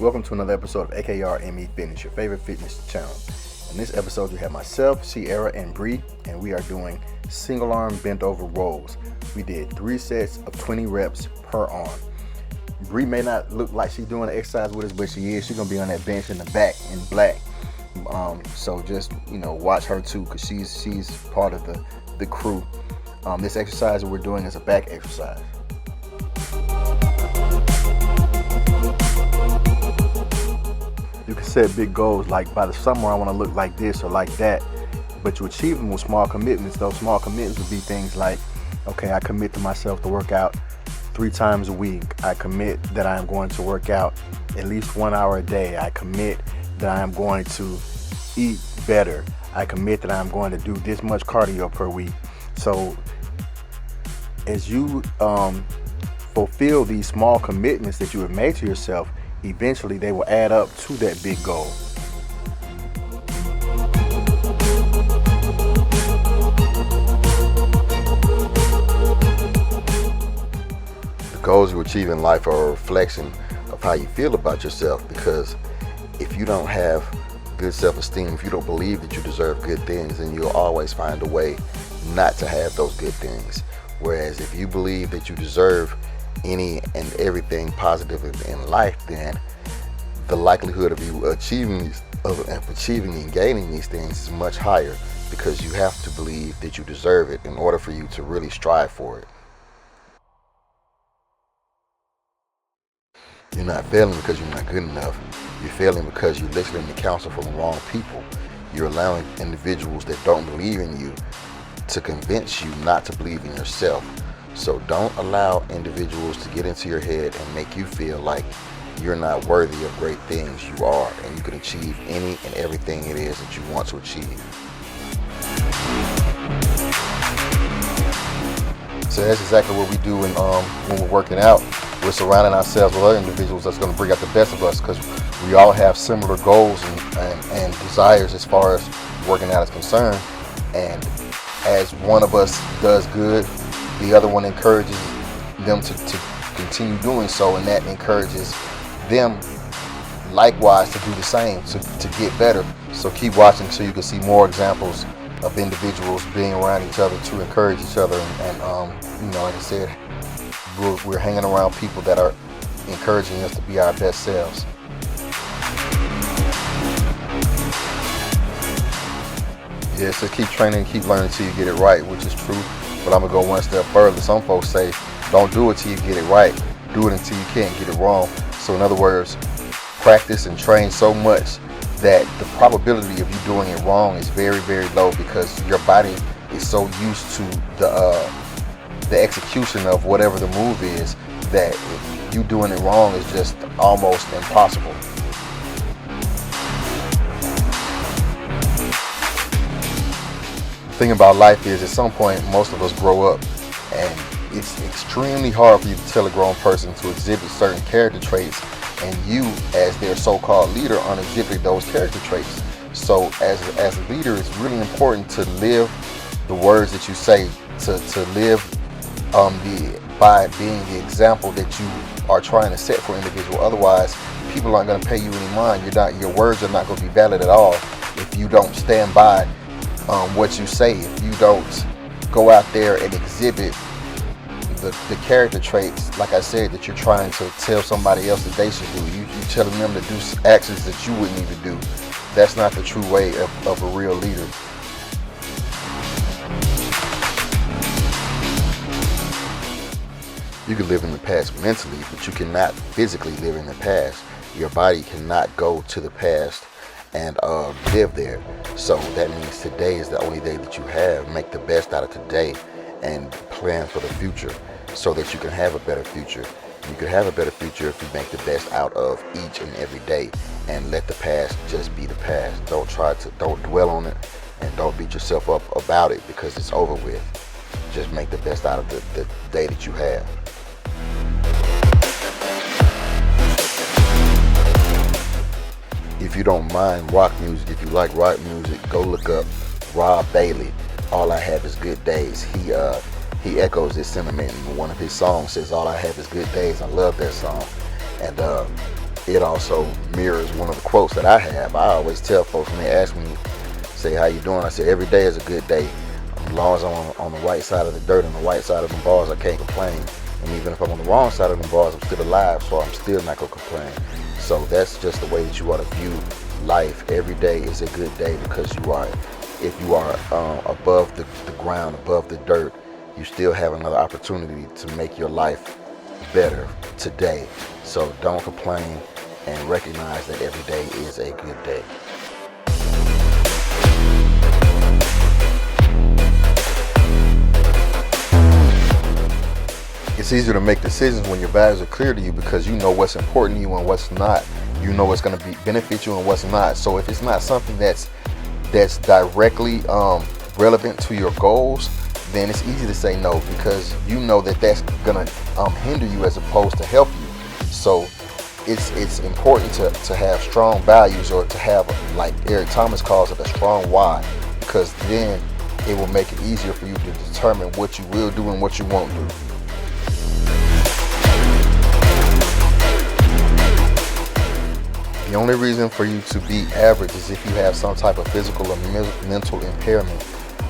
Welcome to another episode of AKRME Fitness, your favorite fitness channel. In this episode, you have myself, Cierra, and Bri, and we are doing single arm bent over rolls. We did 3 sets of 20 reps per arm. Bri may not look like she's doing the exercise with us, but she is. She's gonna be on that bench in the back in black. So just watch her too, because she's part of the crew. This exercise that we're doing is a back exercise. You can set big goals, like by the summer I want to look like this or like that, but you achieve them with small commitments. Those small commitments would be things like, okay, I commit to myself to work out 3 times a week. I commit that I am going to work out at least 1 hour a day. I commit that I am going to eat better. I commit that I'm going to do this much cardio per week. So as you fulfill these small commitments that you have made to yourself, eventually they will add up to that big goal. The goals you achieve in life are a reflection of how you feel about yourself, because if you don't have good self-esteem, if you don't believe that you deserve good things, then you'll always find a way not to have those good things. Whereas if you believe that you deserve any and everything positive in life, then the likelihood of you achieving and gaining these things is much higher, because you have to believe that you deserve it in order for you to really strive for it. You're not failing because you're not good enough. You're failing because you're listening to counsel from the wrong people. You're allowing individuals that don't believe in you to convince you not to believe in yourself. So don't allow individuals to get into your head and make you feel like you're not worthy of great things. You are, and you can achieve any and everything it is that you want to achieve. So that's exactly what we do when we're working out. We're surrounding ourselves with other individuals that's going to bring out the best of us, because we all have similar goals and desires as far as working out is concerned. And as one of us does good, the other one encourages them to continue doing so, and that encourages them likewise to do the same, to get better. So keep watching so you can see more examples of individuals being around each other to encourage each other, and like I said, we're hanging around people that are encouraging us to be our best selves. Yeah, so keep training and keep learning until you get it right, which is true. But I'm gonna go one step further. Some folks say, don't do it till you get it right. Do it until you can't get it wrong. So in other words, practice and train so much that the probability of you doing it wrong is very, very low, because your body is so used to the execution of whatever the move is, that you doing it wrong is just almost impossible. The thing about life is, at some point, most of us grow up, and it's extremely hard for you to tell a grown person to exhibit certain character traits, and you, as their so-called leader, aren't exhibiting those character traits. So as a leader, it's really important to live the words that you say, to live by being the example that you are trying to set for individual. Otherwise, people aren't going to pay you any mind. Your words are not going to be valid at all if you don't stand by what you say. If you don't go out there and exhibit the character traits, like I said, that you're trying to tell somebody else that they should do. You telling them to do actions that you wouldn't even do. That's not the true way of a real leader. You can live in the past mentally, but you cannot physically live in the past. Your body cannot go to the past and live there. So that means today is the only day that you have. Make the best out of today and plan for the future, so that you can have a better future. You can have a better future if you make the best out of each and every day, and let the past just be the past. Don't dwell on it, and don't beat yourself up about it, because it's over with. Just make the best out of the day that you have. If you don't mind rock music, if you like rock music, go look up Rob Bailey. All I Have Is Good Days. He echoes this sentiment in one of his songs. Says, all I have is good days. I love that song. And it also mirrors one of the quotes that I have. I always tell folks when they ask me, say, how you doing? I say, every day is a good day. As long as I'm on the right side of the dirt and the right side of the bars, I can't complain. And even if I'm on the wrong side of the bars, I'm still alive, so I'm still not going to complain. So that's just the way that you ought to view life. Every day is a good day because if you are above the ground, above the dirt, you still have another opportunity to make your life better today. So don't complain and recognize that every day is a good day. It's easier to make decisions when your values are clear to you because you know what's important to you and what's not. You know what's going to benefit you and what's not. So if it's not something that's directly relevant to your goals, then it's easy to say no because you know that that's going to hinder you as opposed to help you. So it's important to have strong values, or to have, like Eric Thomas calls it, a strong why, because then it will make it easier for you to determine what you will do and what you won't do. The only reason for you to be average is if you have some type of physical or mental impairment.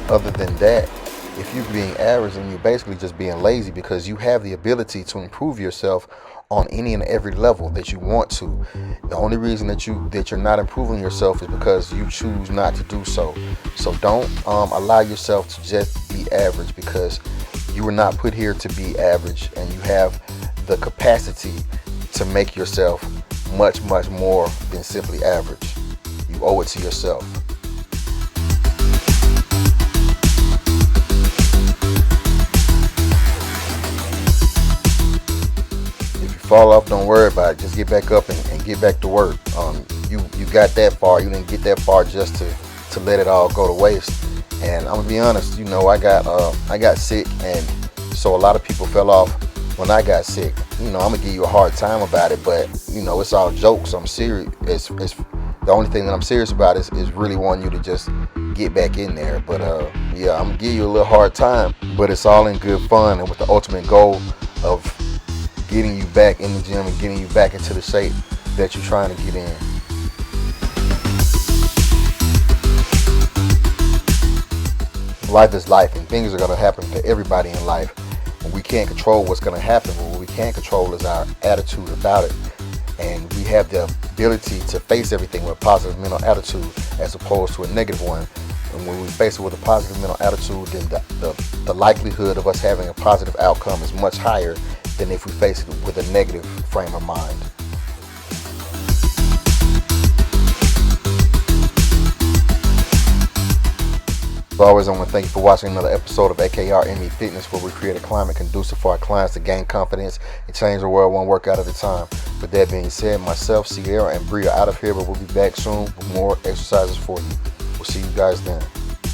Other than that, if you're being average, then you're basically just being lazy because you have the ability to improve yourself on any and every level that you want to. The only reason that you're not improving yourself is because you choose not to do so. So don't allow yourself to just be average, because you were not put here to be average, and you have the capacity to make yourself much more than simply average. You owe it to yourself. If you fall off, don't worry about it. Just get back up and get back to work. You got that far. You didn't get that far just to let it all go to waste. And I'm gonna be honest, I got sick, and so a lot of people fell off when I got sick. I'm gonna give you a hard time about it, but it's all jokes. I'm serious. It's the only thing that I'm serious about is really wanting you to just get back in there. But yeah, I'm gonna give you a little hard time, but it's all in good fun and with the ultimate goal of getting you back in the gym and getting you back into the shape that you're trying to get in. Life is life, and things are gonna happen to everybody in life. We can't control what's going to happen, but what we can control is our attitude about it. And we have the ability to face everything with a positive mental attitude as opposed to a negative one. And when we face it with a positive mental attitude, then the likelihood of us having a positive outcome is much higher than if we face it with a negative frame of mind. As always, I want to thank you for watching another episode of AKR ME Fitness, where we create a climate conducive for our clients to gain confidence and change the world one workout at a time. With that being said, myself, Cierra, and Bri are out of here, but we'll be back soon with more exercises for you. We'll see you guys then.